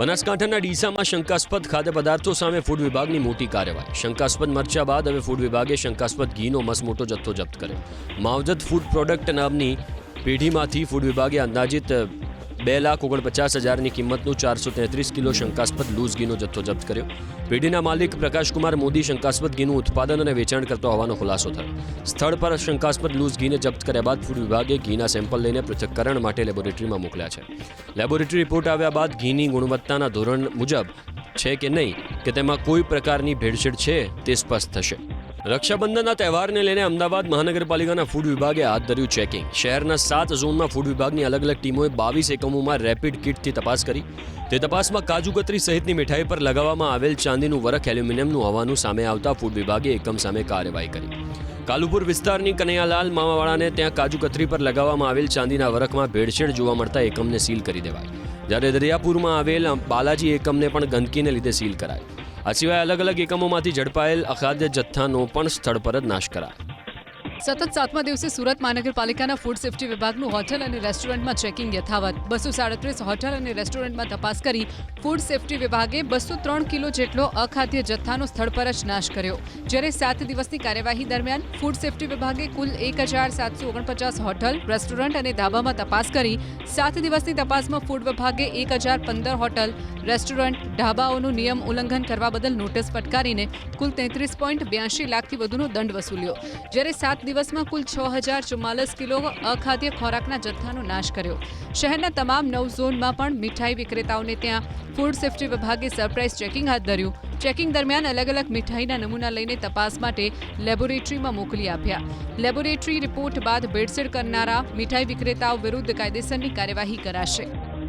બનાસકાંઠાના ડીસામાં શંકાસ્પદ ખાદ્ય પદાર્થો સામે ફૂડ વિભાગની મોટી કાર્યવાહી। શંકાસ્પદ મરચા બાદ હવે ફૂડ વિભાગે શંકાસ્પદ ઘીનો મસમોટો જથ્થો જપ્ત કર્યો। માવજત ફૂડ પ્રોડક્ટ નામની પેઢીમાંથી ફૂડ વિભાગે અંદાજિત 2,49,000ની કિંમતનું 433 કિલો શંકાસ્પદ લૂઝ ઘીનો જથ્થો જપ્ત કર્યો। પેઢીના માલિક પ્રકાશકુમાર મોદી શંકાસ્પદ ઘીનું ઉત્પાદન અને વેચાણ કરતો હોવાનો ખુલાસો થયો। સ્થળ પર શંકાસ્પદ લૂઝ ઘીને જપ્ત કર્યા બાદ ફૂડ વિભાગે ઘીના સેમ્પલ લઈને પૃથ્થકરણ માટે લેબોરેટરીમાં મોકલ્યા છે। લેબોરેટરી રિપોર્ટ આવ્યા બાદ ઘીની ગુણવત્તાના ધોરણ મુજબ છે કે નહીં કે તેમાં કોઈ પ્રકારની ભેળસેળ છે તે સ્પષ્ટ થશે। રક્ષાબંધનના તહેવારને લઈને અમદાવાદ મહાનગરપાલિકાના ફૂડ વિભાગે હાથ ધર્યું ચેકિંગ। શહેરના 7 ઝોનમાં ફૂડ વિભાગની અલગ અલગ ટીમોએ 22 એકમોમાં રેપિડ કિટથી તપાસ કરી। તે તપાસમાં કાજુ કતરી સહિતની મીઠાઈ પર લગાવવામાં આવેલ ચાંદીનું વરખ એલ્યુમિનિયમનું હોવાનું સામે આવતા ફૂડ વિભાગે એકમ સામે કાર્યવાહી કરી। કાલુપુર વિસ્તારની કનૈયાલાલ મામાવાળાને ત્યાં કાજુ કતરી પર લગાવવામાં આવેલ ચાંદીના વરખમાં ભેળસેળ જોવા મળતા એકમને સીલ કરી દેવાય, જ્યારે દરિયાપુરમાં આવેલ બાલાજી એકમને પણ ગંદકીને લીધે સીલ કરાય। આ સિવાય અલગ અલગ એકમોમાંથી ઝડપાયેલ અખાદ્ય જથ્થાનો પણ સ્થળ પર જ નાશ કરાય। સતત 7મા દિવસે સુરત મહાનગરપાલિકાના ફૂડ સેફ્ટી વિભાગનું હોટેલ અને રેસ્ટોરન્ટમાં ચેકિંગ યથાવત। 237 હોટેલ અને રેસ્ટોરન્ટમાં તપાસ કરી ફૂડ સેફ્ટી વિભાગે 203 કિલો જેટલો અખાદ્ય જથ્થાનો સ્થળ પર જ નાશ કર્યો। જ્યારે 7 દિવસની કાર્યવાહી દરમિયાન ફૂડ સેફ્ટી વિભાગે કુલ 1,749 હોટેલ, રેસ્ટોરન્ટ અને ધાબામાં તપાસ કરી 7 દિવસની તપાસમાં ફૂડ વિભાગે 1,015 હોટેલ, રેસ્ટોરન્ટ, ઢાબાઓનું નિયમ ઉલ્લંઘન કરવા બદલ નોટિસ ફટકારીને કુલ 33.82 લાખથી વધુનો દંડ વસૂલ્યો। જ્યારે 7 દિવસમાં કુલ 6,044 કિલો અખાદ્ય ખોરાકના જથ્થાનો નાશ કર્યો। શહેરના તમામ 9 ઝોનમાં પણ મીઠાઈ વિક્રેતાઓને ત્યાં ફૂડ સેફ્ટી વિભાગે સરપ્રાઇઝ ચેકિંગ હાથ ધર્યું। ચેકિંગ દરમિયાન અલગ અલગ મીઠાઈના નમૂના લઈને તપાસ માટે લેબોરેટરીમાં મોકલી આપ્યા। લેબોરેટરી રિપોર્ટ બાદ ભેળસેળ કરનારા મીઠાઈ વિક્રેતાઓ વિરુદ્ધ કાયદેસરની કાર્યવાહી કરાશે।